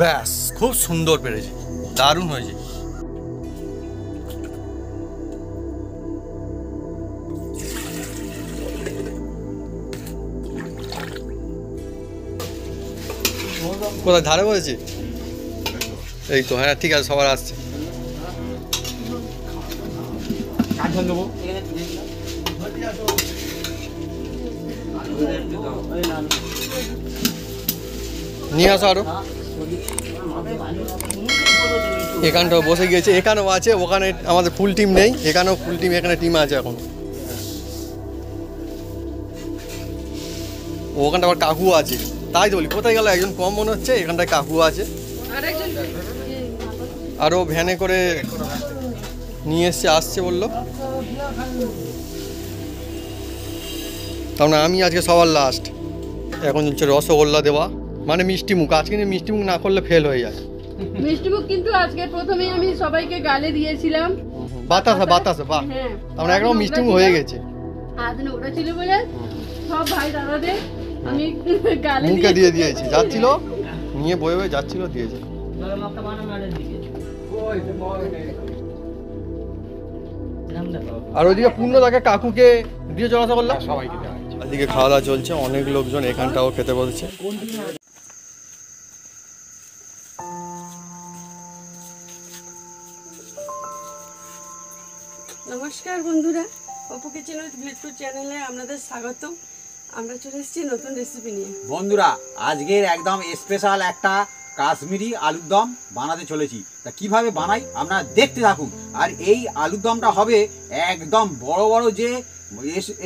ব্যাস, খুব সুন্দর পেরেছে, দারুণ হয়েছে। কোথায় ধারে বলেছে? এই তো, হ্যাঁ ঠিক আছে, সবার আসছে। নিয়ে আসো আরো। এখানটাও বসে গিয়েছে, এখানেও আছে, ওখানে আমাদের ফুল টিম নেই, এখানেও ফুল টিম, এখানে টিম আছে এখন। ওখানটা আবার কাকু আছে, তাই তো বলি কোথায় গেল একজন কম মনে হচ্ছে, এখানটায় কাকু আছে। আরও ভ্যানে করে নিয়ে এসছে, আসছে বললো। তার মানে আমি আজকে সবার লাস্ট। এখন হচ্ছে রসগোল্লা দেওয়া, মানে মিষ্টি মুখ। আজকে মিষ্টি মুখ না করলে ফেল হয়ে যায়। মিষ্টি মুখ কিন্তু আজকে প্রথমেই আমি সবাইকে গালে দিয়েছিলাম। বাতাসা বাতাসা, বাহ, আমরা একদম মিষ্টি মুখ হয়ে গেছে। আজ নোংরা ছিল বলে সব ভাই দাদাদের আমি গালে মুখে দিয়ে দিয়েছি, যাচ্ছিল নিয়ে বয়ে বয়ে যাচ্ছিল, দিয়েছে। আর ওইদিকে পূর্ণ তাকে কাকুকে দিয়ে চলাচল করলাম, সবাইকে এদিকে খাওয়া দাওয়া চলছে, অনেক লোকজন এখানটাও খেতে বলছে। নমস্কার বন্ধুরা, অপু কিচেন উইথ ভিলেজ চ্যানেলে আপনাদের স্বাগত। আমরা চলে এসেছি নতুন রেসিপি নিয়ে। বন্ধুরা, আজকের একদম স্পেশাল একটা কাশ্মীরি আলুর দম বানাতে চলেছি। তা কিভাবে বানাই আপনারা দেখতে থাকুন। আর এই আলুর দমটা হবে একদম বড় বড় যে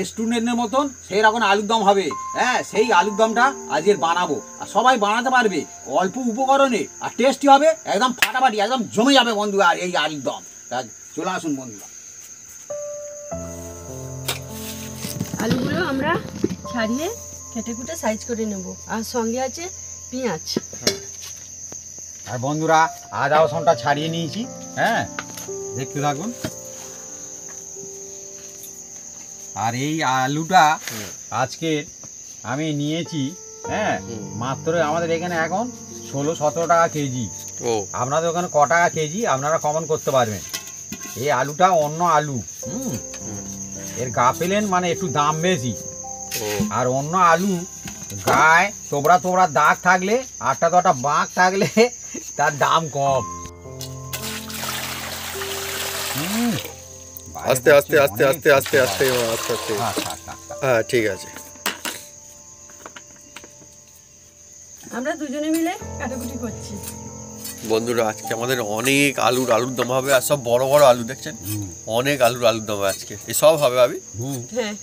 স্টুডেন্টের মতন সেই রকম আলুর দম হবে। হ্যাঁ, সেই আলুর দমটা আজকে বানাবো, আর সবাই বানাতে পারবে অল্প উপকরণে, আর টেস্টি হবে একদম ফাটাফাটি, একদম জমে যাবে বন্ধুরা আর এই আলুর দম। তা চলে আসুন বন্ধুরা। আলুগুলো আমরা ছাড়িয়ে কেটে কুটে সাইজ করে নেব, আর সঙ্গে আছে পেঁয়াজ। আর বন্ধুরা, আদা রসুনটা ছাড়িয়ে নিয়েছি, হ্যাঁ দেখতে থাকুন। আর এই আলুটা আজকে আমি নিয়েছি, হ্যাঁ মাত্র আমাদের এখানে এখন 16-17 টাকা কেজি। আপনাদের ওখানে ক টাকা কেজি আপনারা কমন করতে পারবেন। এই আলুটা অন্য আলু, এর গা পেলেন মানে একটু দাম বেশি। আর অন্য আলু গায়ে তোবড়া তোবড়া দাগ থাকলে, 8টা-10টা বাঁক থাকলে তার দাম কম। আস্তে আস্তে আস্তে আস্তে আস্তে আস্তে আস্তে আস্তে, হ্যাঁ ঠিক আছে। আমরা দুজনে মিলে কাটাকুটি করছি। বন্ধুরা, আজকে আমাদের অনেক আলুর দম হবে, আর সব বড় বড় আলু দেখছেন, অনেক আলুর দম হবে আজকে। এই সব হবে ভাবি, হ্যাঁ,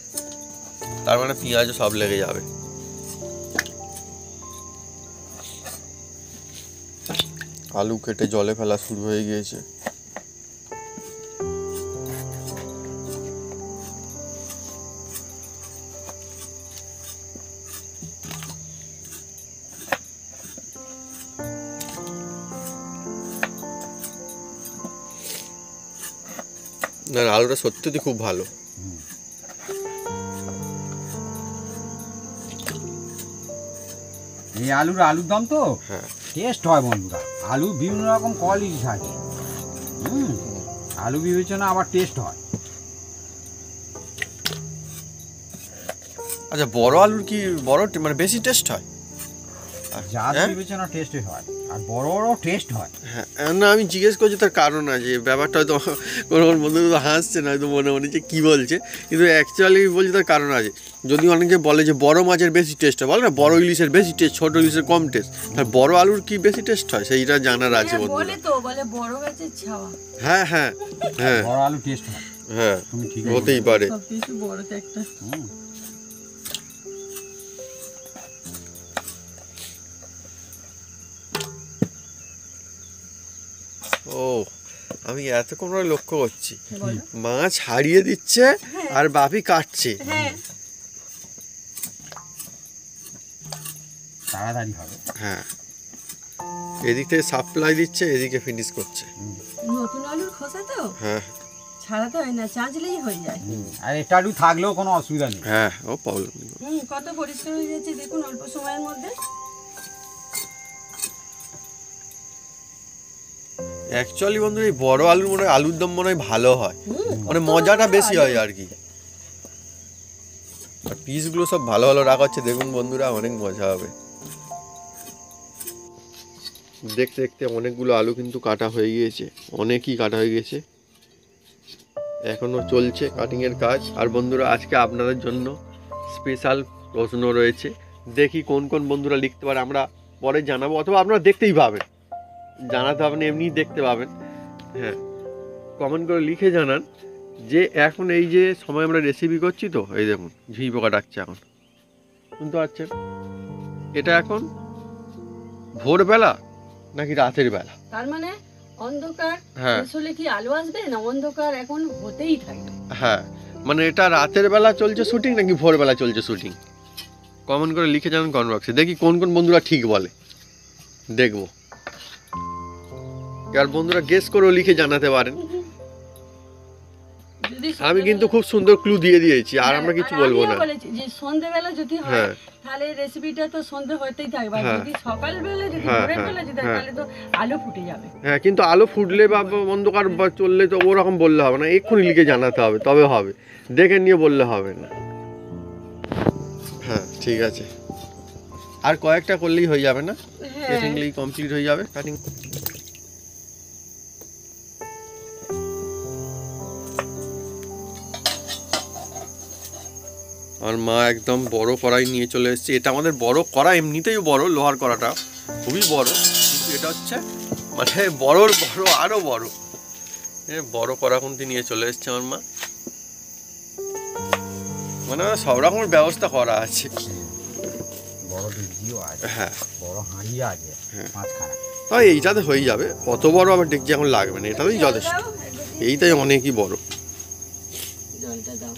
তার মানে পেঁয়াজও সব লেগে যাবে। আলু কেটে জলে ফেলা শুরু হয়ে গিয়েছে। না, আলুটা সত্যি খুব ভালো। এই আলুর দম তো টেস্ট হয় বন্ধুরা। আলু বিভিন্ন রকম কোয়ালিটি থাকে, আলু বিবেচনা আবার টেস্ট হয়। আচ্ছা, বড় আলুর কি বড় মানে বেশি টেস্ট হয়? জাত বিবেচনা টেস্ট হয়, আর বড় বড় টেস্ট হয়। হ্যাঁ, না আমি জিজ্ঞেস করছি তার কারণ আছে, ব্যাপারটা হয়তো কোনো বন্ধু হাসছে না, হয়তো মনে মনে যে কী বলছে, কিন্তু অ্যাকচুয়ালি বলছি তার কারণ আছে। যদি অনেকে বলে যে বড় মাছের বেশি টেস্ট হয়, বলে না বড় ইলিশের বেশি টেস্ট, ছোট ইলিশের কম টেস্ট, আর বড় আলুর কি বেশি টেস্ট হয় সেইটা জানার আছে বন্ধু। বলে বড় গাছের ছাওয়া। হ্যাঁ হ্যাঁ হ্যাঁ, বড় আলু টেস্ট হয়, হ্যাঁ হতেই পারে। সবকিছু বড়তে একটা। ও, আমি এতক্ষণ লক্ষ্য করছি, মাছ হারিয়ে দিচ্ছে আর বাপি কাটছে। তাড়াতাড়ি হবে। হ্যাঁ, এদিক থেকে সাপ্লাই দিচ্ছে, এদিকে ফিনিশ করছে। নতুন আলুর খোসা তো, হ্যাঁ ছাড়াতে হয় না, চাঁচলেই হয়ে যায়। আর এটা একটু থাকলেও কোনো অসুবিধা নেই। হ্যাঁ, ও প্রবলেম নেই। কত পরিষ্কার হয়ে যাচ্ছে দেখুন অল্প সময়ের মধ্যে। অ্যাকচুয়ালি বন্ধুরা এই বড় আলুর মনে হয় আলুর দম মনে হয় ভালো হয়, মানে মজাটা বেশি হয় আর কি। আর পিসগুলো সব ভালো ভালো রাখা হচ্ছে, দেখুন বন্ধুরা অনেক মজা হবে। দেখতে দেখতে অনেকগুলো আলু কিন্তু কাটা হয়ে গিয়েছে, অনেকই কাটা হয়ে গেছে, এখনো চলছে কাটিংয়ের কাজ। আর বন্ধুরা আজকে আপনাদের জন্য স্পেশাল প্রশ্ন রয়েছে, দেখি কোন কোন বন্ধুরা লিখতে পারে, আমরা পরে জানাবো, অথবা আপনারা দেখতেই পাবেন, জানাতে হবে না, এমনি দেখতে পাবেন। হ্যাঁ, কমেন্ট করে লিখে জানান যে এখন এই যে সময় আমরা রেসিপি করছি, তো এই দেখুন ঝুঁই পোকা ডাকছে এখন, শুনতে পাচ্ছেন? এটা এখন ভোরবেলা নাকি রাতের বেলা? তার মানে অন্ধকার হ্যাঁ শেষ হলে কি আলো আসবে না? অন্ধকার এখন হতেই থাকবে। হ্যাঁ, মানে এটা রাতের বেলা চলছে শুটিং নাকি ভোরবেলা চলছে শুটিং? কমেন্ট করে লিখে জানান কমেন্ট বক্সে, দেখি কোন কোন বন্ধুরা ঠিক বলে, দেখবো। আর বন্ধুরা গেস করেও লিখে জানাতে পারেন। যদি আমি কিন্তু খুব সুন্দর ক্লু দিয়ে দিয়েছি, আর আমরা কিছু বলবো না। আমিও বলেছি যে সন্ধ্যেবেলা যদি হয় হ্যাঁ তাহলে রেসিপিটা তো সন্ধ্যে হতেই থাকবে। আর হ্যাঁ। যদি সকালবেলা যদি হ্যাঁ, ভোরের হ্যাঁ, বেলা যদি হয়, হ্যাঁ। তাহলে তো আলো ফুটে যাবে। হ্যাঁ, কিন্তু আলো ফুটলে বা অন্ধকার বা চললে তো ওরকম বললে হবে না, এক্ষুনি লিখে জানাতে হবে, তবে হবে, দেখে নিয়ে বললে হবে না। হ্যাঁ ঠিক আছে, আর কয়েকটা করলেই হয়ে যাবে না? হ্যাঁ কাটিংলেই কমপ্লিট হয়ে যাবে কাটিং। আর মা একদম বড় কড়াই নিয়ে চলে এসেছে, এটা আমাদের বড় কড়াই, এমনিতেই বড়, লোহার কড়াটা খুবই বড়, কিন্তু এটা হচ্ছে মানে বড়র বড় আরো বড়, বড় কড়া কিন্তু নিয়ে চলে এসেছে আমার মা। মানে সব রকমের ব্যবস্থা করা আছে। বড় ডেকচিও আছে, হ্যাঁ বড় হাঁড়ি আছে, হ্যাঁ। মাঝখানে। তাই এইটাতে হয়ে যাবে, অত বড় আবার ডেকচি এখন লাগবে না, এটাতেই যথেষ্ট, দাও, একটু এইটাই অনেকই বড়। জলটা দাও।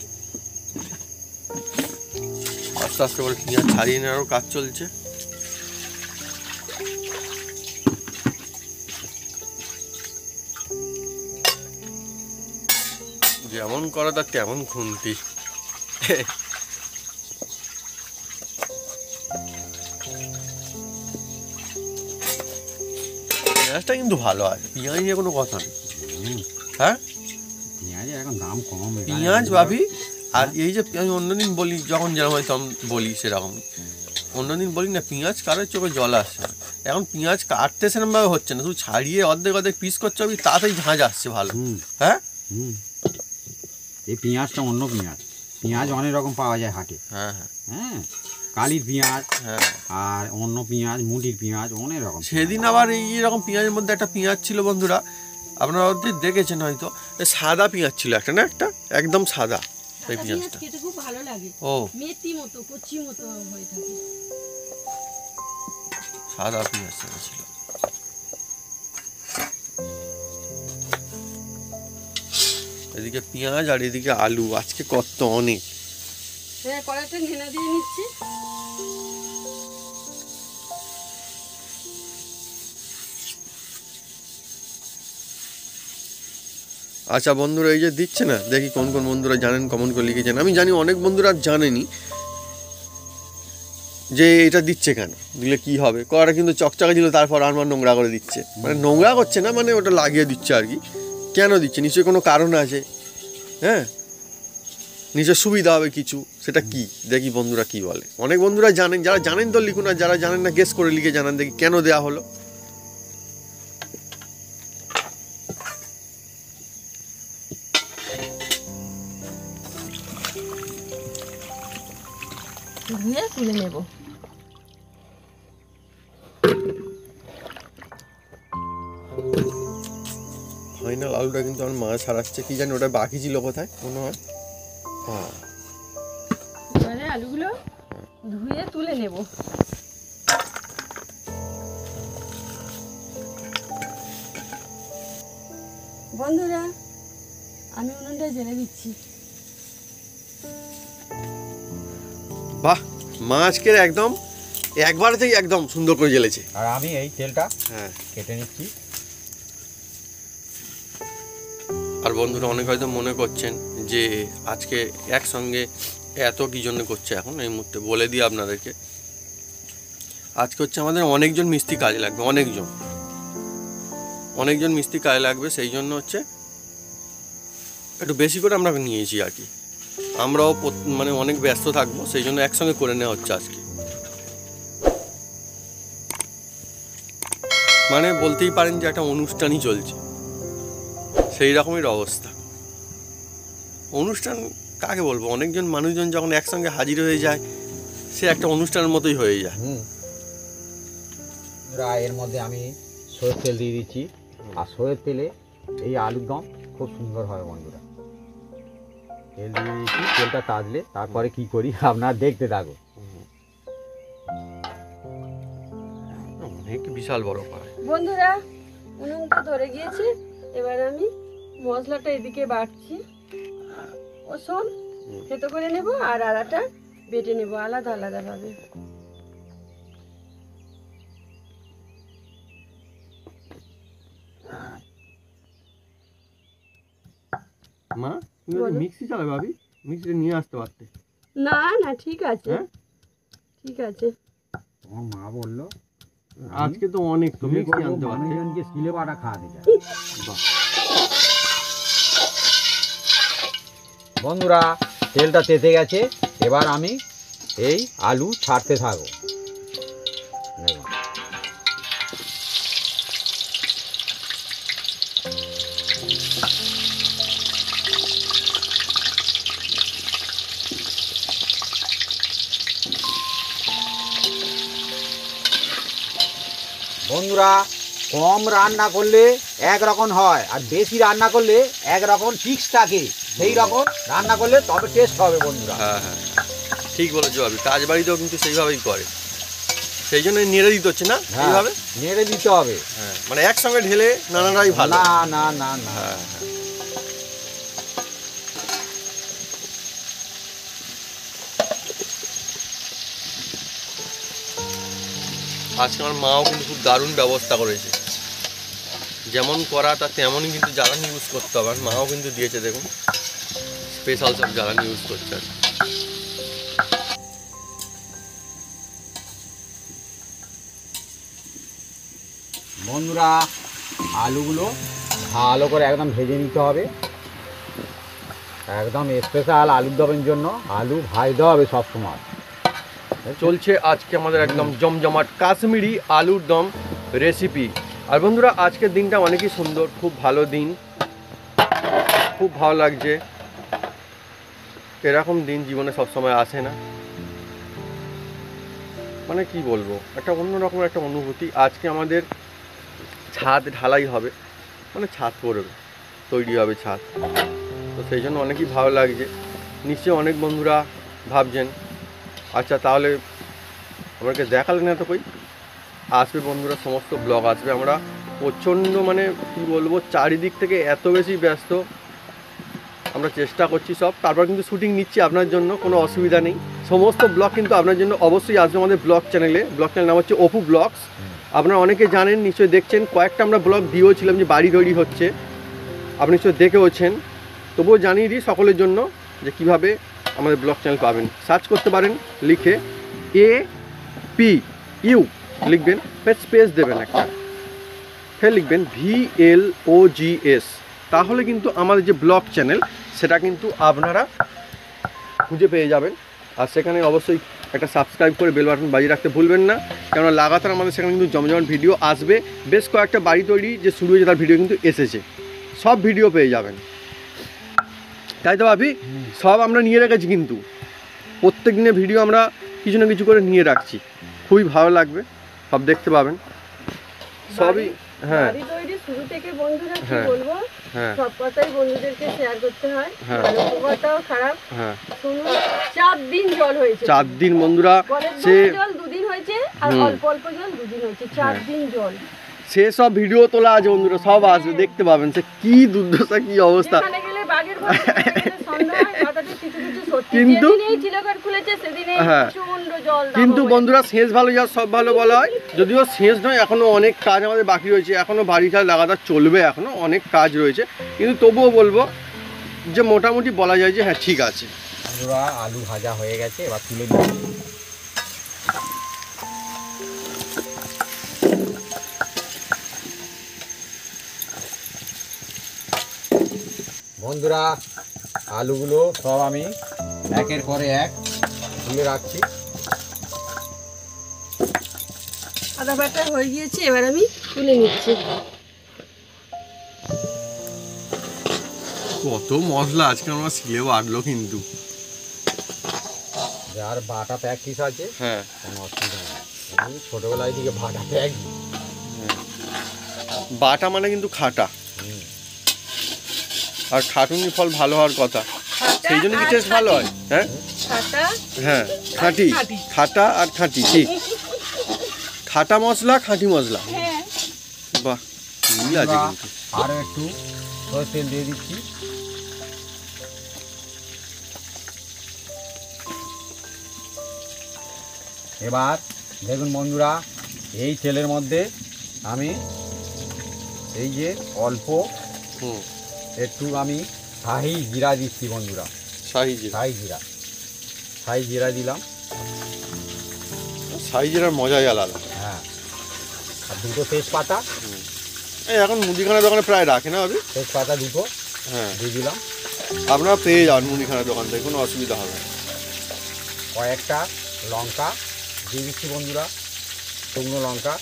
আস্তে আস্তে করে পেঁয়াজ ছাড়িয়ে নেওয়ারও কাজ চলছে। যেমন করা তার তেমন খুন্তি। পেঁয়াজটা কিন্তু ভালো আছে, পেঁয়াজ নিয়ে কোনো কথা নেই। হ্যাঁ, পেঁয়াজের এখন দাম কম। পেঁয়াজ ভাবি, আর এই যে আমি অন্যদিন বলি, যখন যেরকম হয় তখন বলি সেরকম, অন্যদিন বলি না পেঁয়াজ কারোর চোখে জল আসছে না, এখন পেঁয়াজ কাটতে সেরকমভাবে হচ্ছে না, শুধু ছাড়িয়ে অর্ধেক অর্ধেক পিস করতে হবে, তাতেই ঝাঁঝ আসছে ভালো। হ্যাঁ এই পেঁয়াজটা অন্য পেঁয়াজ, পেঁয়াজ অনেক রকম পাওয়া যায় হাটে। হ্যাঁ হ্যাঁ হ্যাঁ, কালির পেঁয়াজ, হ্যাঁ, আর অন্য পেঁয়াজ, মুটির পেঁয়াজ, অনেক রকম। সেদিন আবার এইরকম পেঁয়াজের মধ্যে একটা পেঁয়াজ ছিল বন্ধুরা, আপনারা ওদের দেখেছেন হয়তো, সাদা পেঁয়াজ ছিল একটা, না একটা একদম সাদা, এই সাদা পেঁয়াজ পেঁয়াজটা। খেতে খুব ভালো লাগে, ও মেথি মতো কচি মতো হয়ে থাকে। সাদা পেঁয়াজ ছিল। এদিকে পেঁয়াজ আর এদিকে আলু, আজকে কত অনেক। হ্যাঁ, কড়াইটা ঢেনা দিয়ে নিচ্ছি। আচ্ছা বন্ধুরা, এই যে দিচ্ছে না, দেখি কোন কোন বন্ধুরা জানেন, কমেন্ট করে লিখেছেন। আমি জানি অনেক বন্ধুরা জানেনি যে এটা দিচ্ছে কেন, দিলে কি হবে। কড়াটা কিন্তু চকচকে ছিল, তারপর আমার নোংরা করে দিচ্ছে, মানে নোংরা করছে না, মানে ওটা লাগিয়ে দিচ্ছে আর কি। কেন দিচ্ছে, নিশ্চয়ই কোনো কারণ আছে। হ্যাঁ, নিশ্চয় সুবিধা হবে কিছু, সেটা কি দেখি বন্ধুরা কি বলে। অনেক বন্ধুরা জানেন, যারা জানেন তো লিখুন, আর যারা জানেন না গেস করে লিখে জানান, দেখি কেন দেয়া হলো। ধুয়ে তুলে নেব। ফাইনাল আলুটা কিন্তু আমার মা ছাড়াচ্ছে, কি জানি ওটা বাকি ছিল কোথায় মনে হয়। হ্যাঁ, এবারে আলুগুলো ধুয়ে তুলে নেব। বন্ধুরা, আমি উনুনটা জেলে দিচ্ছি। বাহ, মা আজকের একদম একবারেতেই একদম সুন্দর করে জ্বেলেছে। আর আমি এই তেলটা হ্যাঁ, কেটে নিচ্ছি। আর বন্ধুরা অনেক হয়তো মনে করছেন যে আজকে একসঙ্গে এত কী জন্য করছে, এখন এই মুহূর্তে বলে দিই আপনাদেরকে। আজকে হচ্ছে আমাদের অনেকজন মিস্ত্রি কাজে লাগবে, অনেকজন মিস্ত্রি কাজে লাগবে, সেই জন্য হচ্ছে একটু বেশি করে আমরা নিয়েছি আর কি। আমরাও মানে অনেক ব্যস্ত থাকবো, সেই জন্য একসঙ্গে করে নেওয়া হচ্ছে আজকে। মানে বলতেই পারেন যে একটা অনুষ্ঠানই চলছে, সেই রকমের অবস্থা। অনুষ্ঠান কাকে বলবো, অনেকজন মানুষজন যখন একসঙ্গে হাজির হয়ে যায় সে একটা অনুষ্ঠানের মতোই হয়ে যায়। এর মধ্যে আমি সরষের তেল দিয়ে দিচ্ছি, আর সরষের তেলে এই আলুর দম খুব সুন্দর হয় বন্ধুরা। তেল দিয়ে দিচ্ছি, তেলটা তাজলে তারপরে কি করি আপনারা দেখতে থাকো। অনেক বিশাল বড় পায় বন্ধুরা, উনুনটা ধরে গিয়েছে, এবার আমি মশলাটা এদিকে বাটছি। ওসব থেতো করে নেব আর আলাটা বেটে নেব আলাদা আলাদা ভাবে। মা তুমি মিক্সি চালাবে ভাবি, মিক্সিটা নিয়ে আসতে পারতে। না না ঠিক আছে, ঠিক আছে। তোমার মা বললো আজকে তো অনেক তো মিক্সি আনতে পারতে। মানুষজনকে স্কিলে বাটা খাওয়াতে চায়। বন্ধুরা, তেলটা তেতে গেছে, এবার আমি এই আলু ছাড়তে থাকবো। বন্ধুরা, কম রান্না করলে একরকম হয়, আর বেশি রান্না করলে একরকম টিক্স থাকে, সেই রকম রান্না করলে তবে টেস্ট হবে বন্ধুরা। হ্যাঁ হ্যাঁ ঠিক বলেছো ভাবি, কাজ বাড়িতেও কিন্তু সেইভাবেই করে, সেই জন্য নেড়ে দিতে হচ্ছে না এইভাবে। নেড়ে দিতে হবে, হ্যাঁ মানে একসঙ্গে ঢেলে নানাটাই ভালো। না না না না, হ্যাঁ আজকে আমার মাও কিন্তু খুব দারুণ ব্যবস্থা করেছে, যেমন করা তা তেমনই কিন্তু জ্বালানি ইউজ করতে হবে। আর মাও কিন্তু দিয়েছে, দেখুন স্পেশাল সব জ্বালানি ইউজ করছে। বন্ধুরা, আলুগুলো ভালো করে একদম ভেজে নিতে হবে, একদম স্পেশাল আলুর দমের জন্য আলু ভাজতে হবে সবসময়। চলছে আজকে আমাদের একদম জমজমাট কাশ্মীরি আলুর দম রেসিপি। আর বন্ধুরা, আজকের দিনটা অনেকই সুন্দর, খুব ভালো দিন, খুব ভালো লাগছে। এরকম দিন জীবনে সবসময় আসে না, মানে কি বলবো, একটা অন্যরকম একটা অনুভূতি। আজকে আমাদের ছাদ ঢালাই হবে, মানে ছাদ পড়বে, তৈরি হবে ছাদ, তো সেই জন্য অনেকই ভালো লাগছে। নিশ্চয়ই অনেক বন্ধুরা ভাবছেন আচ্ছা তাহলে আমাকে দেখালে না তো কই। আসবে বন্ধুরা, সমস্ত ব্লগ আসবে। আমরা প্রচণ্ড মানে কি বলবো, চারিদিক থেকে এত বেশি ব্যস্ত, আমরা চেষ্টা করছি সব, তারপর কিন্তু শুটিং নিচ্ছি আপনার জন্য, কোনো অসুবিধা নেই। সমস্ত ব্লগ কিন্তু আপনার জন্য অবশ্যই আসবে আমাদের ব্লগ চ্যানেলে। ব্লগ চ্যানেল নাম হচ্ছে অপু ব্লগস। আপনারা অনেকে জানেন, নিশ্চয়ই দেখছেন, কয়েকটা আমরা ব্লগ দিয়েওছিলাম যে বাড়ি তৈরি হচ্ছে, আপনি নিশ্চয়ই দেখেওছেন। তবুও জানিয়ে দিই সকলের জন্য যে কীভাবে আমাদের ব্লগ চ্যানেল পাবেন। সার্চ করতে পারেন, লিখে APU লিখবেন, স্পেস দেবেন একটা, ফের লিখবেন VLOGS, তাহলে কিন্তু আমাদের যে ব্লগ চ্যানেল সেটা কিন্তু আপনারা খুঁজে পেয়ে যাবেন। আর সেখানে অবশ্যই একটা সাবস্ক্রাইব করে বেল বাটন বাজিয়ে রাখতে ভুলবেন না, কেননা লাগাতার আমাদের সেখানে কিন্তু জমজমাট ভিডিও আসবে। বেশ কয়েকটা বাড়ি তৈরি যে শুরু হয়েছে তার ভিডিও কিন্তু এসেছে, সব ভিডিও পেয়ে যাবেন, তাই তো ভাবি? সব আমরা নিয়ে রেখেছি, কিন্তু প্রত্যেক দিনের ভিডিও আমরা কিছু না কিছু করে নিয়ে রাখছি, খুবই ভালো লাগবে, সব দেখতে পাবেন সবই। হ্যাঁ শুরু থেকে বন্ধুরা কি হ্যাঁ বলবো, হ্যাঁ সব কথাই বন্ধুদেরকে শেয়ার করতে হয়, হ্যাঁ ভালো খবরটাও খারাপ। হ্যাঁ শুনুন, 4 দিন জল হয়েছে, 4 দিন বন্ধুরা, সে জল 2 দিন হয়েছে, আর অল্প অল্প জল 2 দিন হয়েছে, 4 দিন জল। সে সব ভিডিও তোলা আছে বন্ধুরা, সব আসবে, দেখতে পাবেন সে কি দুর্দশা, কি অবস্থা। যেখানে গেলে বাঘের ভয়, যেখানে গেলে সন্ধ্যা হয়, হঠাৎ কিছু কিছু সত্যি। কিন্তু যেদিন এই চিলাঘাট খুলেছে সেদিনে হ্যাঁ, প্রচন্ড জল। কিন্তু বন্ধুরা শেষ ভালো যা সব ভালো বলা হয়, যদিও শেষ নয়, এখনো অনেক কাজ আমাদের বাকি রয়েছে, এখনো বাড়ি কাজ লাগাতার চলবে, এখনো অনেক কাজ রয়েছে, কিন্তু তবুও বলবো যে মোটামুটি বলা যায় যে হ্যাঁ ঠিক আছে। বন্ধুরা, আলু ভাজা হয়ে গেছে, এবার তুলে নিচ্ছি। বন্ধুরা আলুগুলো সব আমি একের পরে এক তুলে রাখছি। আদা বাটা হয়ে গিয়েছে, এবার আমি তুলে নিচ্ছি। কত মশলা আজকে আমার শিলে বাড়লো কিন্তু। যার বাটা প্র্যাকটিস আছে হ্যাঁ, কোনো অসুবিধা নেই। আমি ছোটবেলায় দিকে বাটা প্র্যাকটিস। বাটা মানে কিন্তু খাটা, আর খাটুনি ফল ভালো হওয়ার কথা, সেই জন্য কি টেস্ট ভালো হয়। হ্যাঁ খাটা, হ্যাঁ, খাঁটি, খাটা আর খাঁটি, ঠিক। খাটা মশলা, খাঁটি মশলা, হ্যাঁ বাহ, মিল আছে কিন্তু। আরও একটু সরষের তেল দিয়ে দিচ্ছি। এবার দেখুন বন্ধুরা, এই তেলের মধ্যে আমি এই যে অল্প হুম, একটু আমি শাহি জিরা দিচ্ছি বন্ধুরা। শাহি জিরা, শাহি জিরা দিলাম। শাহি জিরার মজাই আলাদা। হ্যাঁ, আর দুটো তেজপাতা, এই এখন মুদিখানা দোকানে প্রায় রাখে না ভাবি? তেজপাতা দুটো হ্যাঁ, দিয়ে দিলাম। আপনারা পেয়ে যান মুদিখানা দোকান থেকে, কোনো অসুবিধা হবে না। কয়েকটা লঙ্কা দিয়ে দিচ্ছি বন্ধুরা, শুকনো লঙ্কা।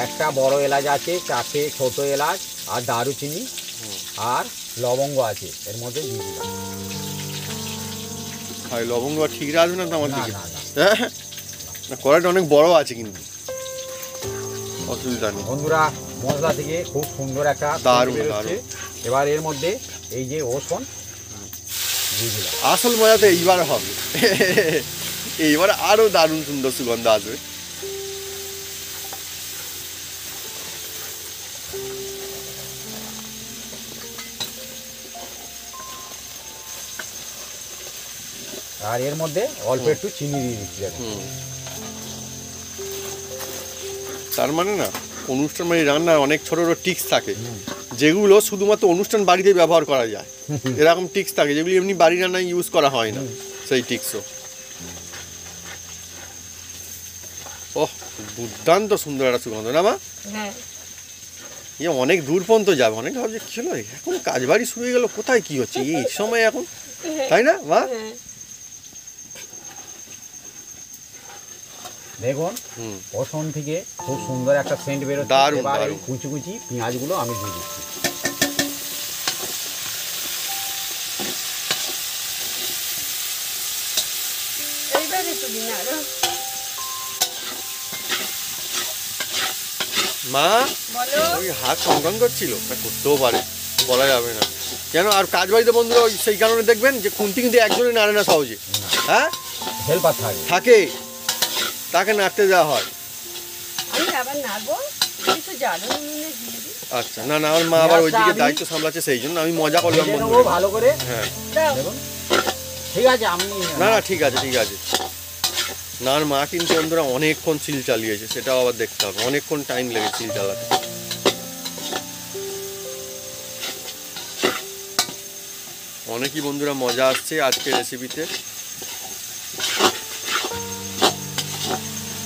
একটা বড় এলাচ আছে, 4টে ছোট এলাচ, আর দারুচিনি আর লবঙ্গ আছে এর মধ্যে দিয়ে দিলাম। আর লবঙ্গ ঠিক রাখবে না তো আমার না দিকে? না না না, কড়াইটা অনেক বড় আছে কিন্তু, অসুবিধা নেই। বন্ধুরা, মশলা থেকে খুব সুন্দর একটা দারুণ, scent বেরোচ্ছে। এবার এর মধ্যে এই যে রসুন দিয়ে দিলাম। আসল মজা তো এইবার হবে, এইবার আরো দারুণ সুন্দর সুগন্ধ আসবে। আর এর মধ্যে অল্প একটু চিনি দিয়ে দিচ্ছি দেখুন। তার মানে না, অনুষ্ঠান বাড়ি রান্নার অনেক ছোট ছোট টিক্স থাকে, যেগুলো শুধুমাত্র অনুষ্ঠান বাড়িতে ব্যবহার করা যায়। এরকম টিক্স থাকে যেগুলি এমনি বাড়ি রান্নায় ইউজ করা হয় না, সেই টিক্সও। ওহ, দুর্দান্ত সুন্দর একটা সুগন্ধ না মা? হ্যাঁ, অনেক দূর পর্যন্ত যাবে। অনেক ভাবছে কি হলো, এখন কাজ বাড়ি শুরু হয়ে গেল, কোথায় কি হচ্ছে এই সময় এখন, তাই না মা? হ্যাঁ। দেখুন রসুন থেকে খুব সুন্দর একটা সেন্ট বেরোচ্ছে। দারুণ, এবার এই দারুণ। কুচি কুচি পেঁয়াজগুলো আমি দিয়ে দিচ্ছি। এইবার একটু দিন আরো। মা বলো। ওই হাত কনকন করছিল, তা করতেও পারে, বলা যাবে না কেন। আর কাজ বাড়িতে বন্ধুরা ওই সেই কারণে দেখবেন যে খুন্তি কিন্তু একজনে নাড়ে না সহজে। হ্যাঁ, হেল্পার থাকে। থাকে, তাকে নাড়তে দেওয়া হয়। আমি আবার নাড়বো, কিছু জ্বালানি নুনে দিয়ে দিই। আচ্ছা, না না, আমার মা আবার ওইদিকে দায়িত্ব সামলাচ্ছে, সেই জন্য আমি মজা করলাম ভেজে বন্ধুরা। নেবো ভালো করে। হ্যাঁ, দাও। দেখুন, ঠিক আছে। আমি না না, ঠিক আছে ঠিক আছে। না, আর মা কিন্তু বন্ধুরা অনেকক্ষণ সিল চালিয়েছে, সেটাও আবার দেখতে হবে, অনেকক্ষণ টাইম লেগেছে সিল চালাতে। অনেকই বন্ধুরা মজা আসছে আজকের রেসিপিতে।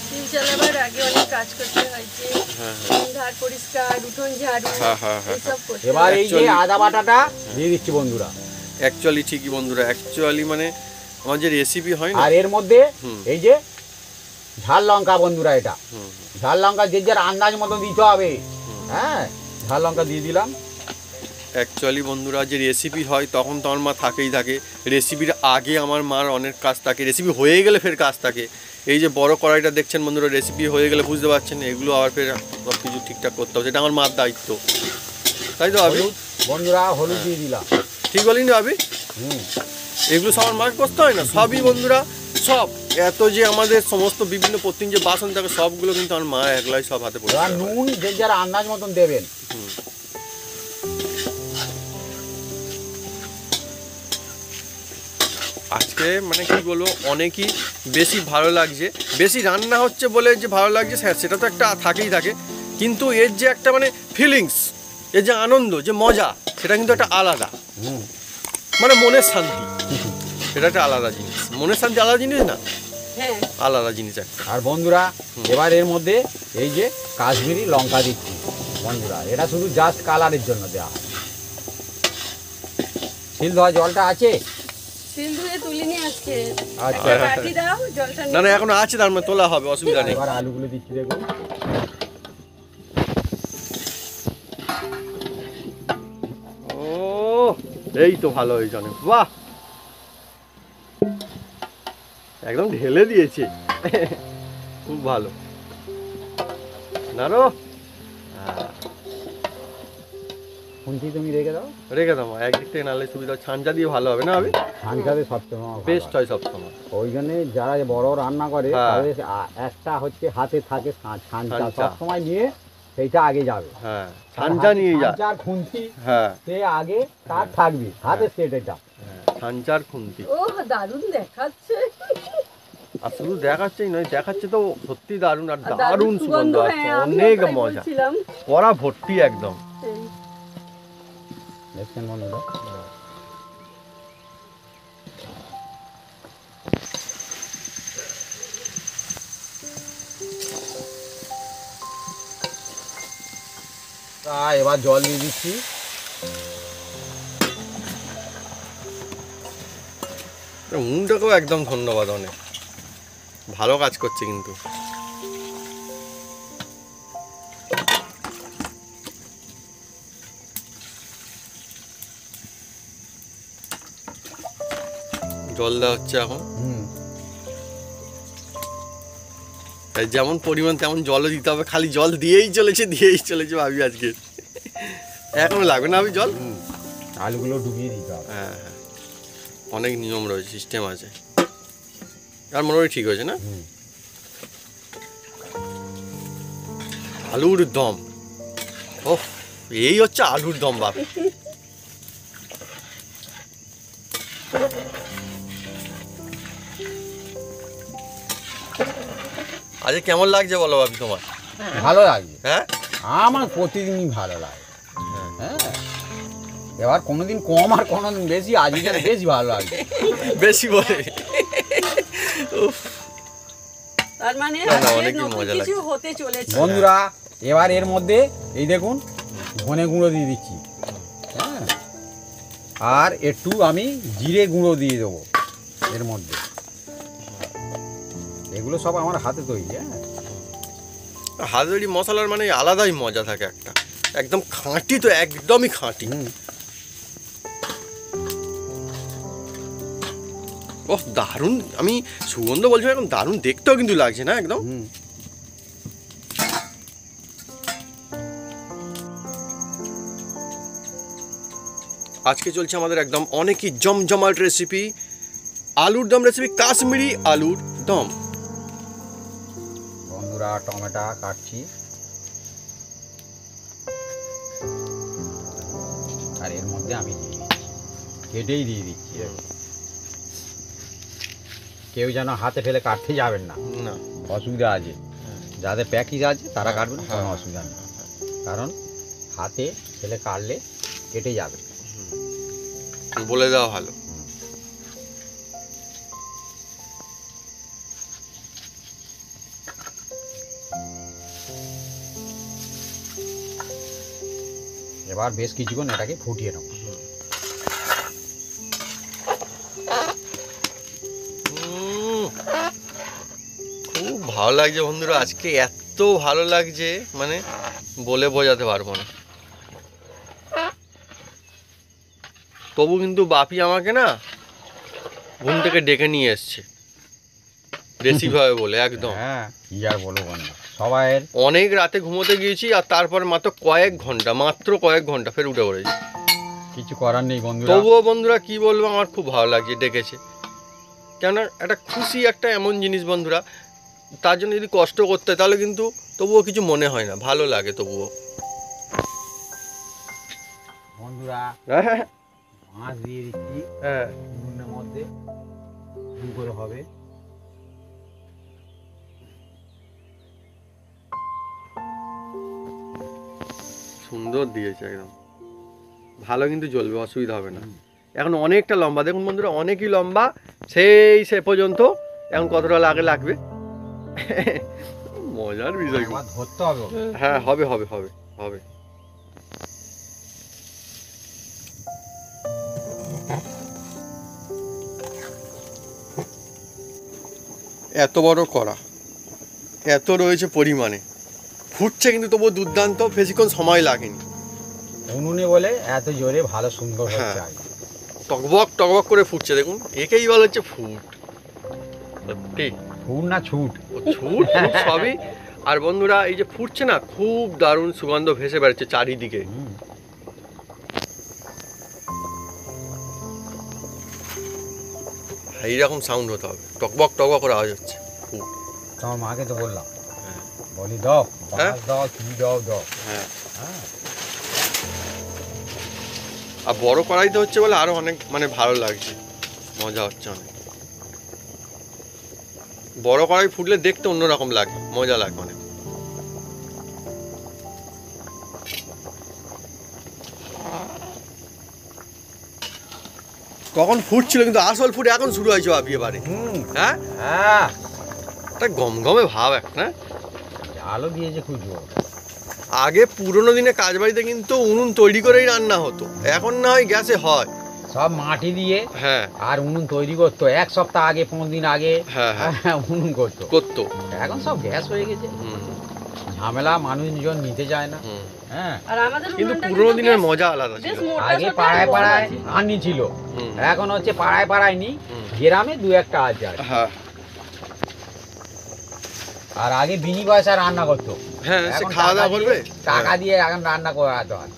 তিল চালাবার আগে অনেক কাজ করতে হয়েছে। হ্যাঁ হ্যাঁ ধার পরিষ্কার, উঠোন ঝাড়ু, হ্যাঁ হ্যাঁ হ্যাঁ। এসব করতে এবার হয়। এই যে আদা বাটাটা দিয়ে দিচ্ছি বন্ধুরা। অ্যাকচুয়ালি ঠিকই বন্ধুরা, অ্যাকচুয়ালি মানে আমার যে রেসিপি হয় না, আর এর মধ্যে হুম। এই যে ঝাল লঙ্কা বন্ধুরা, এটা হুম, ঝাল লঙ্কা যে যার আন্দাজ মতো দিতে হবে। হ্যাঁ, ঝাল লঙ্কা দিয়ে দিলাম। অ্যাকচুয়ালি বন্ধুরা যে রেসিপি হয় তখন তো আমার মা থাকেই থাকে, রেসিপির আগে আমার মার অনেক কাজ থাকে, রেসিপি হয়ে গেলে ফের কাজ থাকে। এই যে বড় কড়াইটা দেখছেন বন্ধুরা, রেসিপি হয়ে গেলে বুঝতে পারছেন এগুলো আবার ফের সব কিছু ঠিকঠাক করতে হবে, সেটা আমার মার দায়িত্ব, তাই তো ভাবি? হলুদ বন্ধুরা, হলুদ দিয়ে দিলাম। ঠিক বলিনি ভাবি? হুম, এগুলো সব আমার মাকে করতে হয় না, সবই বন্ধুরা, সব এত যে আমাদের সমস্ত বিভিন্ন প্রতিদিন যে বাসন থাকে সবগুলো কিন্তু আমার মা একলাই সব হাতে পড়ে। এবার নুন যে যার আন্দাজ মতন দেবেন। আজকে মানে কি বলবো, অনেকই বেশি ভালো লাগছে, বেশি রান্না হচ্ছে বলে যে ভালো লাগছে সেটা তো একটা থাকেই থাকে, কিন্তু এর যে একটা মানে ফিলিংস, এর যে আনন্দ, যে মজা, সেটা কিন্তু একটা আলাদা, হুম, মানে মনের শান্তি, এটা একটা আলাদা জিনিস। মনের শান্তি আলাদা জিনিস না, হ্যাঁ, আলাদা জিনিস একটা। আর বন্ধুরা এবার এর মধ্যে এই যে কাশ্মীরি লঙ্কা দিচ্ছি। বন্ধুরা, এটা শুধু জাস্ট কালারের জন্য দেওয়া হয়। শিল ধোয়া জলটা আছে? শিল ধুয়ে তুলিনি আজকে। আচ্ছা। একটা বাটি দাও, জলটা না না এখনো আছে, তার মানে তোলা হবে, অসুবিধা নেই। এবার আলুগুলো দিচ্ছি দেখুন। ও এই তো ভালো হয়েছে অনেক, বাহ একদম ঢেলে দিয়েছে, খুব ভালো। নারো খুন্তি তুমি রেখে দাও। রেখে দাও, একদিক থেকে নালে সুবিধা, ছাঞ্চা দিয়ে ভালো হবে না হবে, ছানকাতে সবসময় বেস্ট হয় সবসময়। ওই জন্যে যারা বড় রান্না করে হ্যাঁ। তাদের একটা হচ্ছে হাতে থাকে ছানচা, ছানচা। সবসময় নিয়ে সেইটা আগে যাবে। হ্যাঁ ছাঞ্চা নিয়ে যা, ছানচা আর খুন্তি হ্যাঁ সে আগে তার থাকবে হাতে সেট এটা। ছাঞ্চার খুন্তি ও দারুণ দেখাচ্ছে। আর শুধু দেখাচ্ছেই নয়, দেখাচ্ছে তো সত্যি দারুণ, আর আর দারুণ সুগন্ধ আসছে, হ্যাঁ, আমিও অনেক তাই মজা, বলছিলাম। কড়া ভর্তি একদম। সেই। দেখছেন বন্ধুরা? এবার জল দিয়ে দিচ্ছি। উনুনটাকেও একদম ধন্যবাদ, অনেক ভালো কাজ করছে কিন্তু। জল দেওয়া হচ্ছে এখন, তাই যেমন পরিমাণ তেমন জলও দিতে হবে, খালি জল দিয়েই চলেছে ভাবি আজকে। এখনো লাগবে না আমি জল, আলুগুলো ডুবিয়ে দিতে হবে। হ্যাঁ হ্যাঁ অনেক নিয়ম রয়েছে, সিস্টেম আছে, আর মনে হয় ঠিক হয়েছে না। আলুর দম, ওহ এই হচ্ছে আলুর দম বাপ। আজকে কেমন লাগছে বলো ভাবি তোমার? ভালো লাগছে, হ্যাঁ আমার প্রতিদিনই ভালো লাগে। হ্যাঁ, এবার কোনোদিন কম আর কোনোদিন বেশি, আজকে বেশি ভালো লাগছে। বেশি বলে, উফ তার মানে না, না, আজকে অনেকই নতুন মজা কিছু লাগছে। হতে চলেছে। বন্ধুরা, এবার এর মধ্যে এই দেখুন ধনে গুঁড়ো দিয়ে দিচ্ছি, হ্যাঁ, আর একটু আমি জিরে গুঁড়ো দিয়ে দেবো এর মধ্যে। এগুলো সব আমার হাতে তৈরি। হ্যাঁ, হাত তৈরি মশলার মানে আলাদাই মজা থাকে একটা, একদম খাঁটি, তো একদমই খাঁটি। ওহ দারুণ, আমি সুগন্ধ বলছি এখন, দারুণ দেখতেও কিন্তু লাগছে না একদম। আজকে চলছে আমাদের একদম অনেকই জমজমাট রেসিপি, আলুর দম রেসিপি, কাশ্মীরি আলুর দম। বন্ধুরা, টমেটো কাটছি, আর এর মধ্যে আমি কেটেই দিয়ে দিচ্ছি। কেউ যেন হাতে ফেলে কাটতে যাবেন না, না অসুবিধা আছে। যাদের প্যাকেজ আছে তারা কাটবেন, কোনো অসুবিধা নেই, কারণ হাতে ফেলে কাটলে কেটে যাবে। বলে দেওয়া ভালো। এবার বেশ কিছুক্ষণ এটাকে ফুটিয়ে নেব। খুব ভালো লাগছে বন্ধুরা, আজকে এত ভালো লাগছে মানে বলে বোঝাতে পারবো না। তবু কিন্তু বাপি আমাকে না ঘুম থেকে ডেকে নিয়ে এসছে রেসিপি হবে বলে, একদম। হ্যাঁ, কি আর বলবো বন্ধু, সবাইয়ের অনেক রাতে ঘুমোতে গিয়েছি, আর তারপর মাত্র কয়েক ঘন্টা ফের উঠে পড়েছি। কিছু করার নেই বন্ধুরা। তবুও বন্ধুরা কি বলবো, আমার খুব ভালো লাগছে ডেকেছে, কেন একটা খুশি, একটা এমন জিনিস বন্ধুরা, তার জন্য যদি কষ্ট করতে হয় তাহলে কিন্তু তবুও কিছু মনে হয় না, ভালো লাগে তবুও। বন্ধুরা, হ্যাঁ মাছ দিয়ে দিচ্ছি হ্যাঁ উনুনের মধ্যে, দু করে হবে। সুন্দর দিয়েছে একদম, ভালো কিন্তু জ্বলবে, অসুবিধা হবে না। এখন অনেকটা লম্বা, দেখুন বন্ধুরা, অনেকই লম্বা, সে পর্যন্ত এখন কতটা লাগবে। মজার বিষয়। ধরতে হবে। হ্যাঁ হবে হবে হবে হবে। এত বড় কড়া, এত রয়েছে পরিমাণে, ফুটছে কিন্তু তবুও দুর্দান্ত, বেশিক্ষণ সময় লাগেনি। উনুনে বলে এত জোরে ভালো সুন্দর হচ্ছে হ্যাঁ। আর কি। টকবক টকবক করে ফুটছে, দেখুন একেই বলা হচ্ছে ফুট। সত্যি ফুট না ছুট? ছুট ফুট সবই। আর বন্ধুরা এই যে ফুটছে না, খুব দারুণ সুগন্ধ ভেসে বেড়াচ্ছে চারিদিকে। এইরকম সাউন্ড হতে হবে, টকবক টকবক করে আওয়াজ হচ্ছে। তোমার মাকে তো বললাম, বলি দাও হ্যাঁ? বাঁশ দাও, কি দাও দাও। হ্যাঁ, হ্যাঁ, আর বড় কড়াইতে হচ্ছে বলে আরো অনেক মানে ভালো লাগছে, মজা হচ্ছে অনেক। বড় কড়াই ফুটলে দেখতে অন্যরকম লাগে, মজা লাগে অনেক। কখন ফুটছিল কিন্তু আসল ফুট এখন শুরু হয়েছে ভাবি এবারে। হ্যাঁ, হ্যাঁ, একটা গমগমে ভাব একটা। আলো দিয়েছে খুব জোর। আগে পুরোনো দিনে কাজ বাড়িতে কিন্তু উনুন তৈরি করেই রান্না হতো, এখন না হয় গ্যাসে হয়। সব মাটি দিয়ে হ্যাঁ, আর উনুন তৈরি করতো 1 সপ্তাহ আগে, 5 দিন আগে। হ্যাঁ, হ্যাঁ, উনুন করতো। করতো। এখন সব গ্যাস হয়ে গেছে, হুম, ঝামেলা, মানুষজন নিতে যায় না। হুম। হ্যাঁ, আর আমাদের কিন্তু উনুনটা পুরোনো কিন্তু দিনের বেশ- মজা আলাদা বেশ ছিল। মোটা আগে সোটা পাড়ায় বড় পাড়ায় আছে। আনি ছিল, হুম। এখন হচ্ছে পাড়ায় পাড়ায় নি, হুম। গ্রামে 2-1টা আছে আর কি। হ্যাঁ, আর আগে বিনি পয়সা রান্না করতো, হ্যাঁ, সে এখন খাওয়া দাওয়া টাকা করবে। দিয়ে- টাকা দিয়ে এখন রান্না করাতে হয়।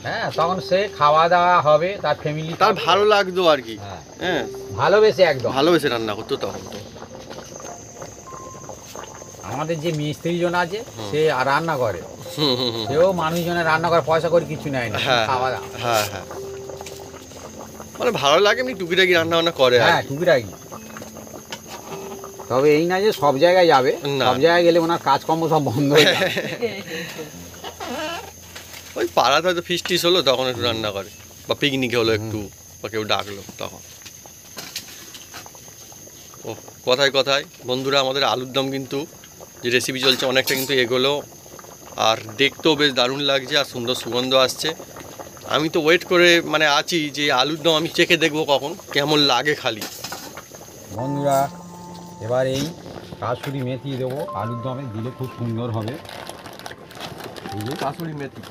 হ্যাঁ, তখন সে খাওয়া দাওয়া হবে, তার ফ্যামিলি, তার ভালো লাগতো আর কি। হ্যাঁ, হ্যাঁ, ভালোবেসে একদম। ভালোবেসে রান্না করতো তখন তো। আমাদের যে মিস্ত্রি জন আছে, হুম। সে আর রান্না করে, হুম, হুম, হুম। সেও মানুষজনের রান্না করে পয়সা করে কিছু নেয় না, হ্যাঁ, খাওয়া দাওয়া। হ্যাঁ, হ্যাঁ, মানে ভালো লাগে এমনি টুকিটাকি রান্না বান্না করে আর হ্যাঁ, কি। টুকিটাকি। তবে এই না যে সব জায়গায় যাবে, না। সব জায়গায় গেলে ওনার কাজকর্ম সব বন্ধ হয়ে যাবে। ওই পাড়াতে হয়তো ফিস্ট টিস হলো তখন একটু রান্না করে, বা পিকনিকে হলো একটু, বা কেউ ডাকলো তখন। ও কথায় কথায় বন্ধুরা, আমাদের আলুর দম কিন্তু যে রেসিপি চলছে অনেকটা কিন্তু এগোলো, আর দেখতেও বেশ দারুণ লাগছে আর সুন্দর সুগন্ধ আসছে। আমি তো ওয়েট করে মানে আছি যে আলুর দম আমি চেখে দেখবো কখন কেমন লাগে খালি। বন্ধুরা, এবার এই কাসুরি মেথি দেবো আলুর দমে, দিলে খুব সুন্দর হবে। এই যে কাসুরি মেথি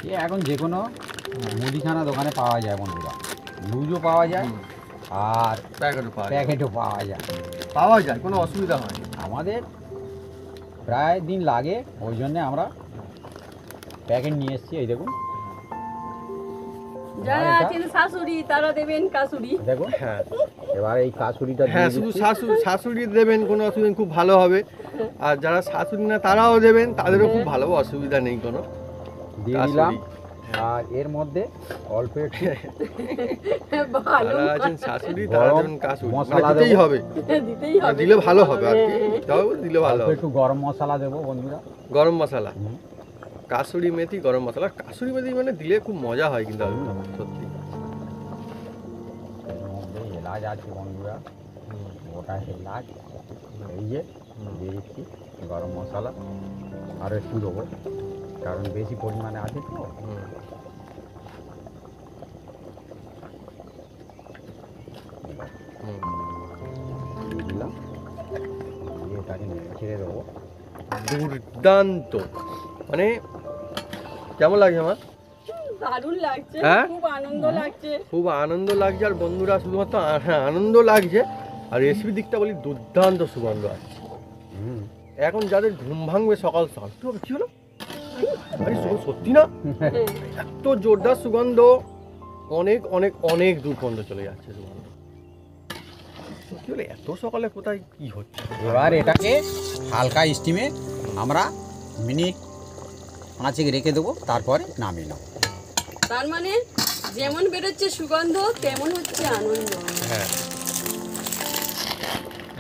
এ এখন যে কোনো মুদিখানা দোকানে পাওয়া যায় বন্ধুরা, লুজও পাওয়া যায় আর প্যাকেটও পাওয়া যায়। পাওয়া যায়, কোনো অসুবিধা হয় না। আমাদের প্রায় দিন লাগে, ওই জন্যে আমরা প্যাকেট নিয়ে এসেছি। এই দেখুন, যারা আর এটা? আছেন শাশুড়ি তারা দেবেন কাসুরি। দেখুন। হ্যাঁ, এবার এই কাসুরিটা হ্যাঁ, দিয়ে শুধু দিচ্ছি। শাশুড়ি দেবেন, কোনো অসুবিধা নেই, খুব ভালো হবে। আর যারা শাশুড়ি না তারাও দেবেন, তাদেরও খুব ভালো, অসুবিধা নেই কোনো। দিয়ে দিলাম। কাসুরি। আর এর মধ্যে অল্প একটু ভালো যারা আছেন শাশুড়ি তারা গরম দেবেন কাসুরি, মশলা মানে দিতেই দেবো। হবে, দিতেই হবে। দিলে ভালো হবে আর কি, দিলে ভালো অল্প হবে। একটু গরম মশলা দেবো বন্ধুরা। গরম মশলা, হুম। কাসুরি মেথি, গরম মশলা। কাসুরি মেথি মানে দিলে খুব মজা হয় কিন্তু আলুর দমে, সত্যি। এর মধ্যে এলাচ আছে বন্ধুরা, গোটা এলাচ, এই যে দিয়ে দিচ্ছি গরম মশলা, আর একটু দেবো কারণ বেশি পরিমাণে আছে তো। হুম। হুম। দিয়ে দিলাম, দিয়ে এটাকে নেড়ে ছেড়ে দেবো। দুর্দান্ত, মানে কেমন লাগছে আমার? দারুণ লাগছে, হ্যাঁ? খুব আনন্দ লাগছে। খুব আনন্দ লাগছে। আর বন্ধুরা শুধুমাত্র হ্যাঁ আনন্দ লাগছে, আর রেসিপি দিকটা বলি দুর্দান্ত সুগন্ধ আছে। হুম। এখন যাদের ঘুম ভাঙবে সকাল সকাল, তো কি হলো, আরে সত্যি না, এত জোরদার সুগন্ধ, অনেক অনেক অনেক দূর পর্যন্ত চলে যাচ্ছে সুগন্ধ। কি হলো, এত সকালে কোথায় কি হচ্ছে? এবার এটাকে হালকা স্টিমে আমরা মিনিট 5 রেখে দেবো, তারপরে নামিয়ে নেবো। তার মানে যেমন বেরোচ্ছে সুগন্ধ তেমন হচ্ছে আনন্দ। হ্যাঁ,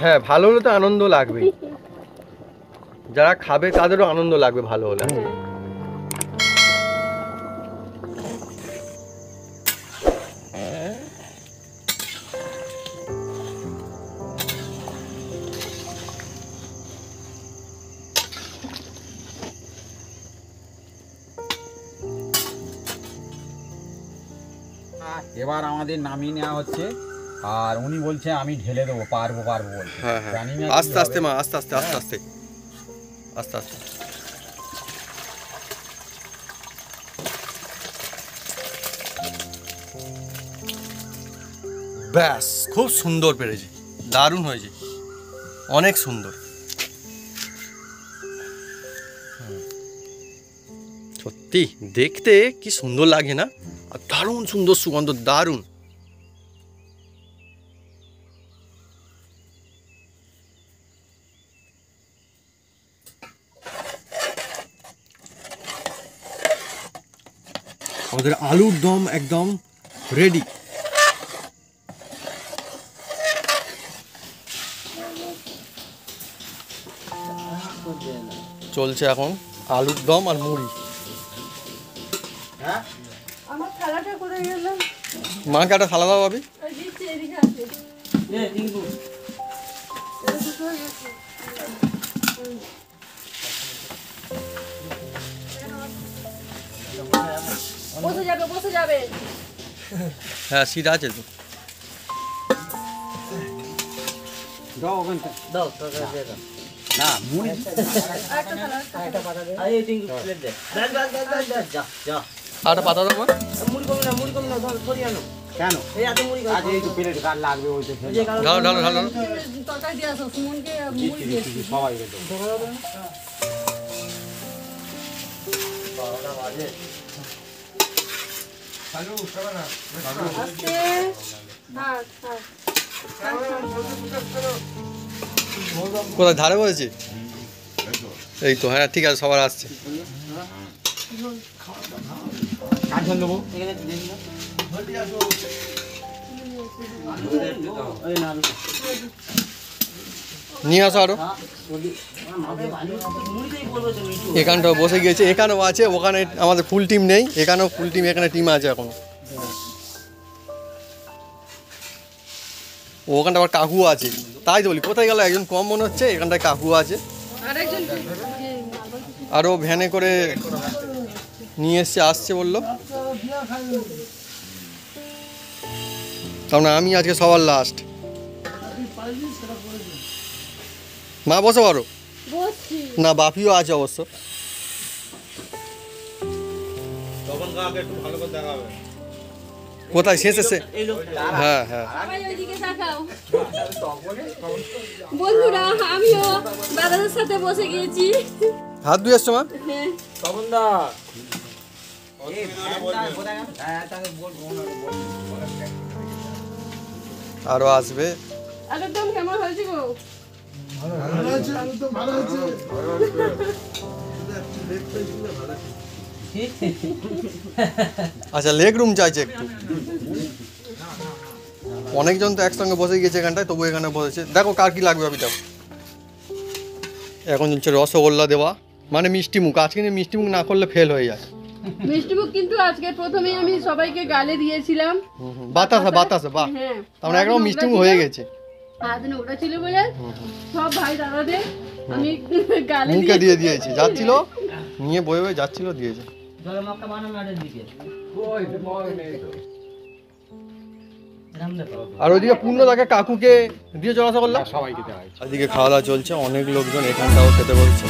হ্যাঁ, ভালো হলে তো আনন্দ লাগবেই, যারা খাবে তাদেরও আনন্দ লাগবে ভালো হলে। এবার আমাদের নামিয়ে নেওয়া হচ্ছে। আর উনি বলছে আমি ঢেলে দেবো, পারবো বলছে। হ্যাঁ হ্যাঁ, জানি না কি আস্তে আস্তে হবে। মা, আস্তে আস্তে আস্তে আস্তে আস্তে আস্তে। ব্যাস, খুব সুন্দর পেরেছি, দারুণ হয়েছে, অনেক সুন্দর। সত্যি দেখতে কি সুন্দর লাগে না, আর দারুণ সুন্দর সুগন্ধ, দারুণ। আমাদের আলুর দম একদম রেডি। চলছে এখন আলুর দম আর মুড়ি। হ্যাঁ আমার থালাটা করে গেল, মাকে একটা থালা দাও ভাবি। ওই দিচ্ছি, এদিকে আছে। এটা দুটো হয়ে গেছে। বসে যাবে। হ্যাঁ সিট আছে তো। দাও ওখানটা দাও, না মুড়ি আরেকটা থালা, একটা পাতা দে। আরে টিঙ্কু প্লেট দে। যা যা। আর একটা পাতা দাও মা। মুড়ি কম না ধর সরিয়ে আনো। কেন? এই এত মুড়ি আজ এই তো প্লেট কার লাগবে ওই তো এই যে কালো ঢালো ঢালো ঢালো। তরকারি দিয়ে আসো, সুমনকে মুড়ি দিয়েছি। সবাই দেবো। আস্তে, থাক, থাক। কোথায় ধারে বলেছি? এই তো, হ্যাঁ ঠিক আছে, সবার আসছে। কাঁচন দেবো। এখানে দিয়ে দিন। এই না আলু। নিয়ে আসো আরো। হ্যাঁ ওদি মাথায় ভালো মুড়িতেই বলবো তো মিঠু। এখানটাও বসে গিয়েছে, এখানেও আছে, ওখানে আমাদের ফুল টিম নেই, এখানেও ফুল টিম, এখানে টিম আছে এখন। ওখানটা আবার কাকু আছে, তাই তো বলি কোথায় গেল একজন কম মনে হচ্ছে, এখানটায় কাকু আছে। আরেকজন আরও ভ্যানে করে নিয়ে এসছে, আসছে বললো। তার মানে আমি আজকে সবার লাস্ট। মা বসে পারো বসছি। না, বাপিও আছে অবশ্য। কোথায় শেষে সে? এই লোক হ্যাঁ হ্যাঁ, সবাই ওইদিকে তাকাও। বন্ধুরা, আমিও দাদাদের সাথে বসে গিয়েছি। হাত ধুয়ে এসছো মা? হ্যাঁ, তপনদা এই ভ্যানটা কোথায় গেল? হ্যাঁ তাকে বলবো না, আরও আসবে। একদম কেমন হয়েছে গো? আচ্ছা, লেগ রুম চাইছে একটু। অনেকজন তো একসঙ্গে বসে গিয়েছে এখানটায়, তবু এখানে বসেছে। দেখো কার কি লাগবে, আমি দেখো। এখন হচ্ছে রসগোল্লা দেওয়া, মানে মিষ্টি মুখ। আজকে মিষ্টি মুখ না করলে ফেল হয়ে যায়। মিষ্টিমুখ কিন্তু আজকে প্রথমেই আমি সবাইকে গালে দিয়েছিলাম। বাতাসা বাতাসা, বাহ, হ্যাঁ, তার মানে একদম মিষ্টি মুখ হয়ে গেছে। হাত নোংরা ছিল বলে সব ভাই দাদাদের আমি গালে মুখে দিয়ে দিয়েছি, যাচ্ছিল নিয়ে বয়ে বয়ে যাচ্ছিল, দিয়েছে। জলে মক্কা বানানো আড়ের দিকে রাম দেখো। আর ওইদিকে পূর্ণদাকে কাকুকে দিয়ে চলাচল করলাম। সবাইকে দেওয়া হয়েছে। এদিকে খাওয়া দাওয়া চলছে, অনেক লোকজন এখানটাও খেতে বলছে।